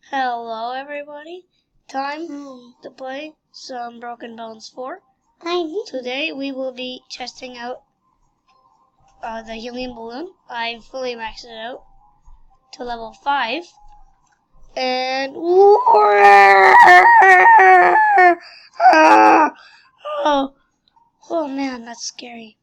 Hello everybody, time to play some Broken Bones 4. Today we will be testing out the helium balloon. I fully maxed it out to level 5. And oh man, that's scary.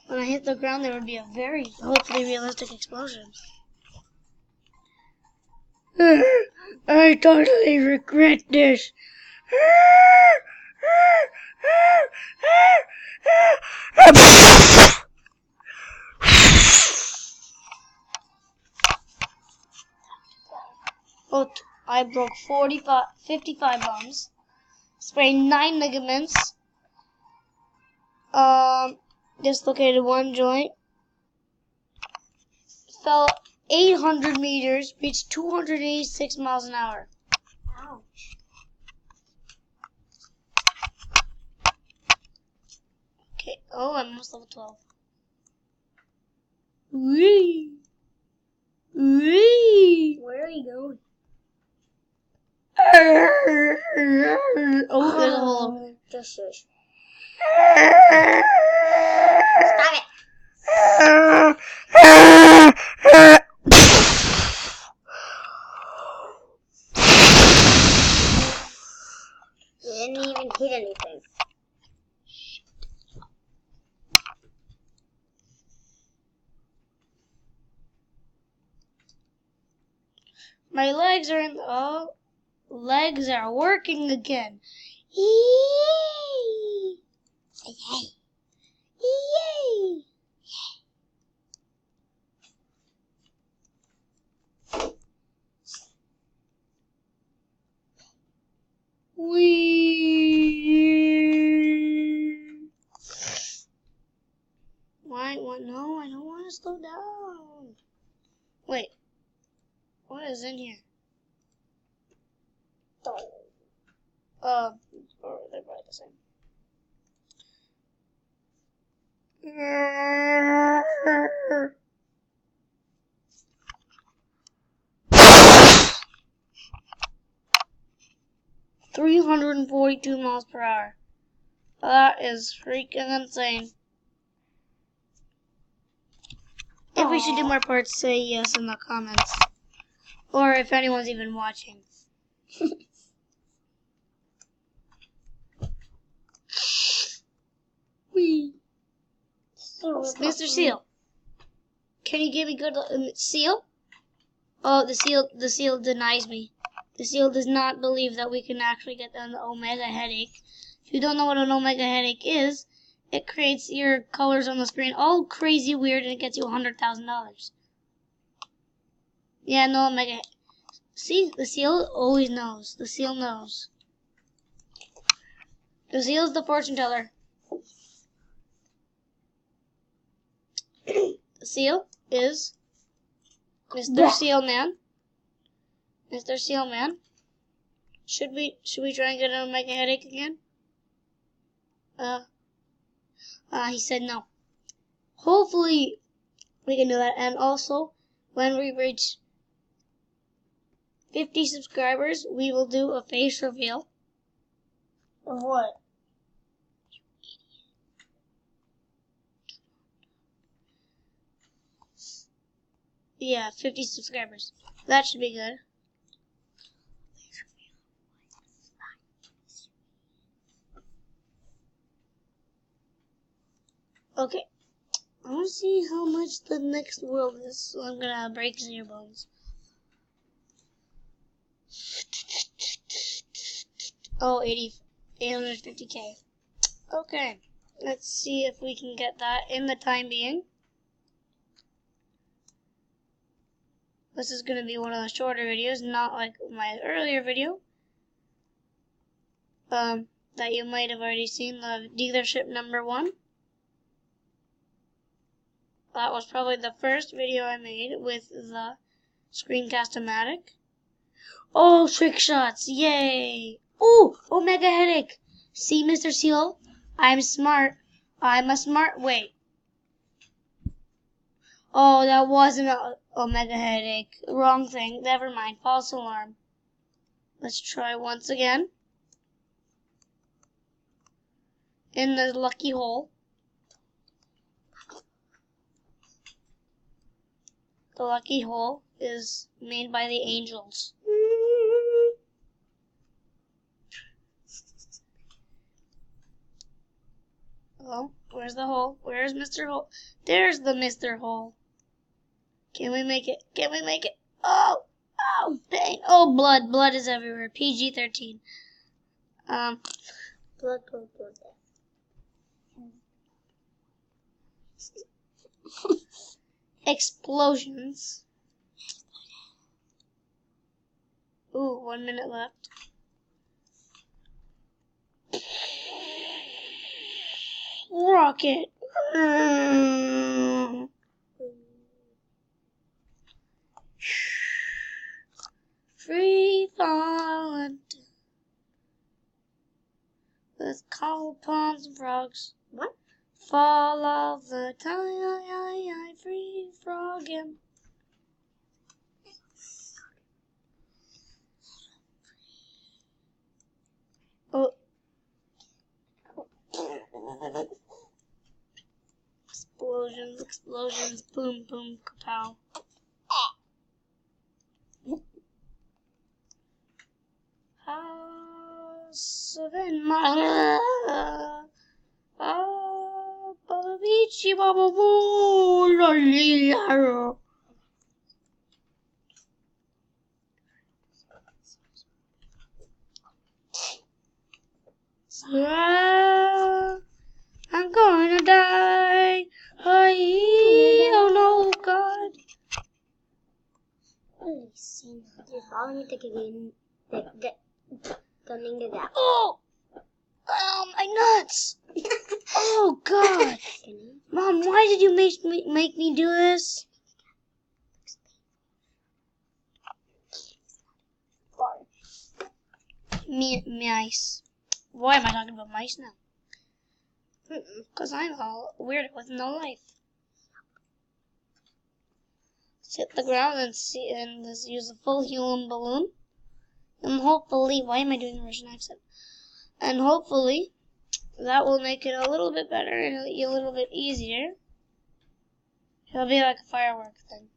When I hit the ground there would be a very hopefully realistic explosion. I totally regret this. 'I broke 55 bombs, sprayed 9 ligaments, dislocated 1 joint, fell 800 meters, reached 286 miles an hour. Ouch. Okay, I'm almost level 12. Whee! Whee! Where are you going? Oh, there's a hole. Just shush. Stop it! You didn't even hit anything. My legs are legs are working again. Yay! Yay! Yay! Wee! Why? What? No, I don't want to slow down. Wait. What is in here? They're probably the same. 342 miles per hour. That is freaking insane. If we should do more parts, say yes in the comments. Or if anyone's even watching. Whee. Mr. Seal, can you give me good Seal? Oh, the seal denies me. The seal does not believe that we can actually get an omega headache. If you don't know what an omega headache is, it creates your colors on the screen all crazy weird and it gets you $100,000. Yeah, no omega. See, the seal always knows. The seal knows. The seal is the fortune teller. The seal is Mr. Seal Man. Mr. Seal Man. Should we try and get an omega headache again? He said no. Hopefully we can do that. And also, when we reach 50 subscribers, we will do a face reveal. Of what? Yeah, 50 subscribers. That should be good. Okay. I want to see how much the next world is, so I'm gonna break 0 bones. Oh, 850k. Okay. Let's see if we can get that in the time being. This is going to be one of the shorter videos, not like my earlier video. That you might have already seen, the dealership number 1. That was probably the first video I made with the Screencast-O-Matic. Oh, trick shots, yay! Ooh, omega headache! See, Mr. Seal? I'm smart. I'm a smart, wait. Oh, that wasn't a Omega headache. Wrong thing. Never mind. False alarm. Let's try once again. In the lucky hole. The lucky hole is made by the angels. Oh, where's the hole? Where's Mr. Hole? There's the Mr. Hole. Can we make it? Can we make it? Oh! Oh, pain. Oh, blood. Blood is everywhere. PG-13. Blood. Explosions. Ooh, 1 minute left. Rocket. Free falling with cold palms and frogs. What? Fall all the time, free frogging. Oh. Explosions, explosions, boom, boom, kapow. House of Beachy Baba Boo, Lolly. I'm gonna die. Oh no, God. Just following the again. Turning to that. Oh, my nuts. Oh God. Mom, why did you make me do this? Mice. Why am I talking about mice now? Because I'm all weird with no life. Let's hit the ground and let's use a full helium balloon. And hopefully, why am I doing a Russian accent? And hopefully, that will make it a little bit better and a little bit easier. It'll be like a firework thing.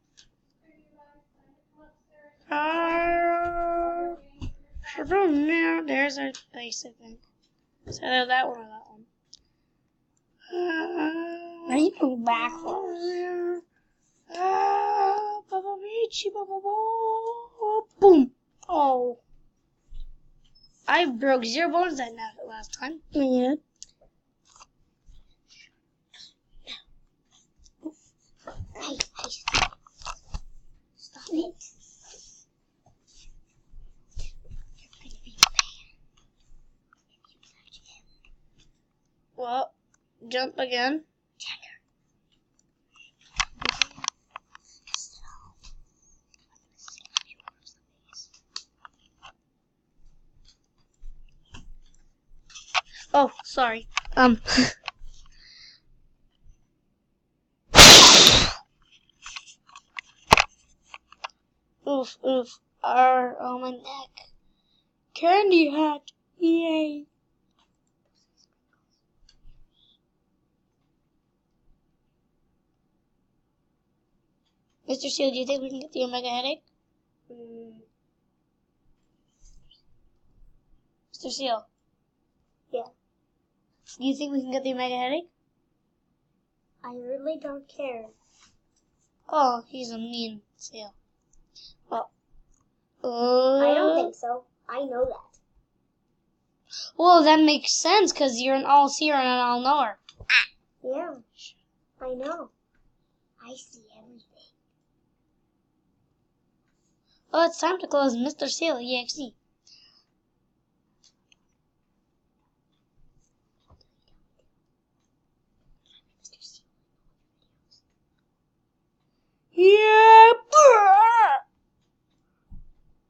There's our base, I think. So either that one or that one. Why are you going backwards? Boom! Oh. I broke 0 bones that last time. Yeah. Hey, stop it. Well, jump again. Oh, sorry. Oof, oof. Oh, my neck. Candy hat. Yay. Mr. Seal, do you think we can get the Omega headache? Mr. Seal? Yeah. Do you think we can get the Omega headache? I really don't care. Oh, he's a mean seal. Well, I don't think so. I know that. Well, that makes sense because you're an all-seer and an all-knower. Yeah, I know. I see everything. Well, it's time to close Mr. Seal EXE. Yeah.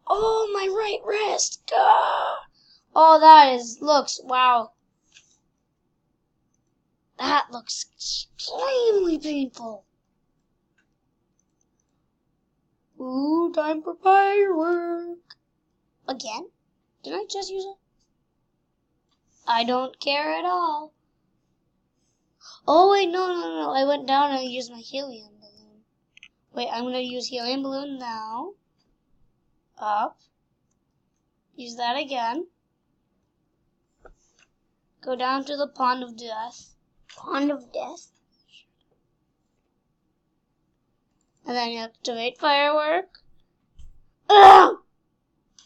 Oh, my right wrist. Oh, wow. That looks extremely painful. time for firework. Again? Didn't I just use it? I don't care at all. Oh, wait, no. I went down and I used my helium balloon. Wait, I'm going to use helium balloon now. Up. Use that again. Go down to the pond of death. Pond of death? And then you activate firework. Ugh!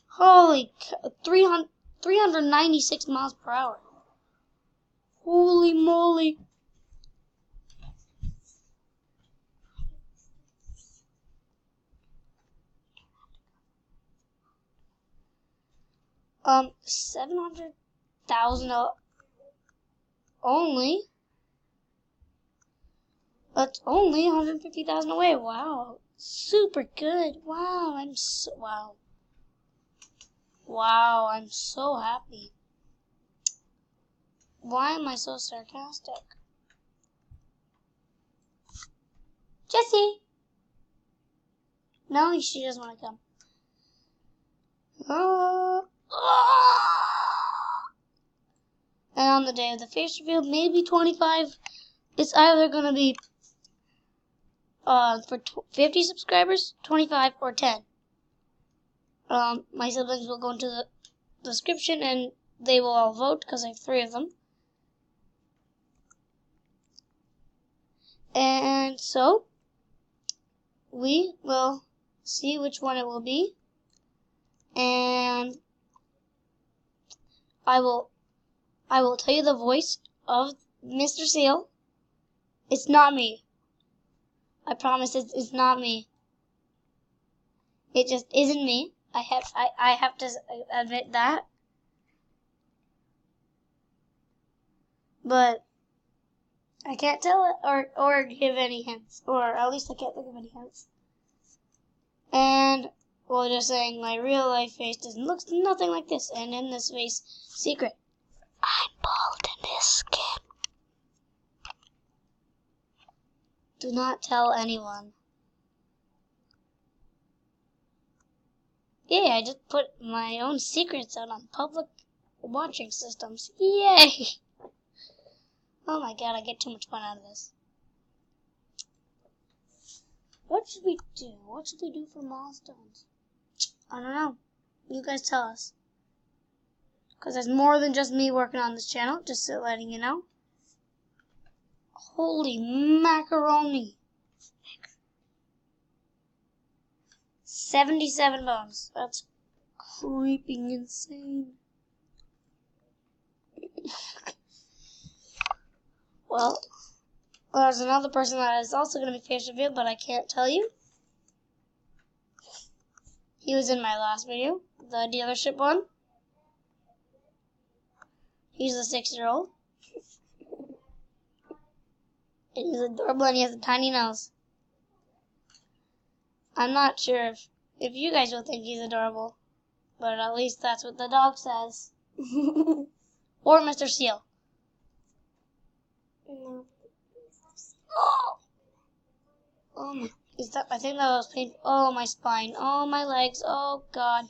Holy cow, 396 miles per hour. Holy moly. $700,000 only. That's only 150,000 away. Wow. Super good. Wow, I'm so happy. Why am I so sarcastic? Jessie! No, she doesn't want to come. And on the day of the face reveal, maybe 25. It's either going to be for 50 subscribers, 25, or 10. My siblings will go into the description and they will all vote because I have 3 of them. And so, we will see which one it will be. And I will tell you the voice of Mr. Seal. It's not me. I promise it's not me. It just isn't me. I have to admit that. But I can't tell it or give any hints. Or at least I can't think of any hints. And well, just saying my real life face looks nothing like this. And in this face, secret. I'm bald in this skin. Do not tell anyone. Yeah, I just put my own secrets out on public watching systems. Yay! Oh my god, I get too much fun out of this. What should we do? What should we do for milestones? I don't know. You guys tell us. Because there's more than just me working on this channel, just letting you know. Holy macaroni. 77 bones. That's creeping insane. Well, there's another person that is also going to be face revealed, but I can't tell you. He was in my last video, the dealership one. He's a 6-year-old. And he's adorable and he has a tiny nose. I'm not sure if you guys will think he's adorable, but at least that's what the dog says. Or Mr. Seal. No. Oh my, I think that was painful. Oh, my spine. Oh, my legs. Oh, God.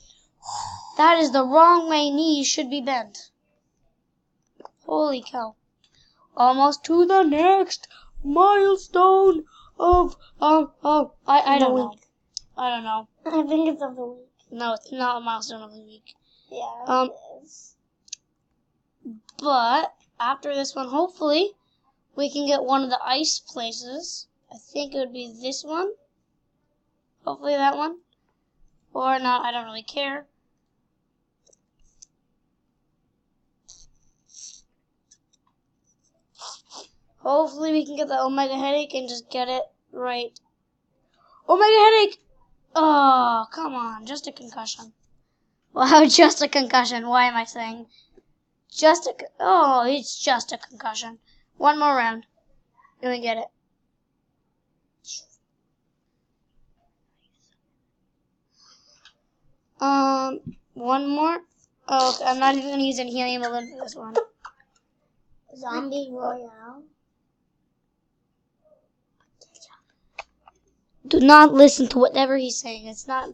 That is the wrong way knees should be bent. Holy cow. Almost to the next milestone of, I don't know. I don't know. I think it's of the week. No, it's not a milestone of the week. Yeah, it is. But after this one, hopefully, we can get one of the ice places. I think it would be this one. Hopefully that one. Or not, I don't really care. Hopefully we can get the Omega Headache and just get it right. Omega Headache! Oh, come on. Just a concussion. Wow, just a concussion. Why am I saying it's just a concussion. One more round. And we get it. One more. Oh, okay. I'm not even going to use any helium balloon for this one. Zombie Royale. Do not listen to whatever he's saying. It's not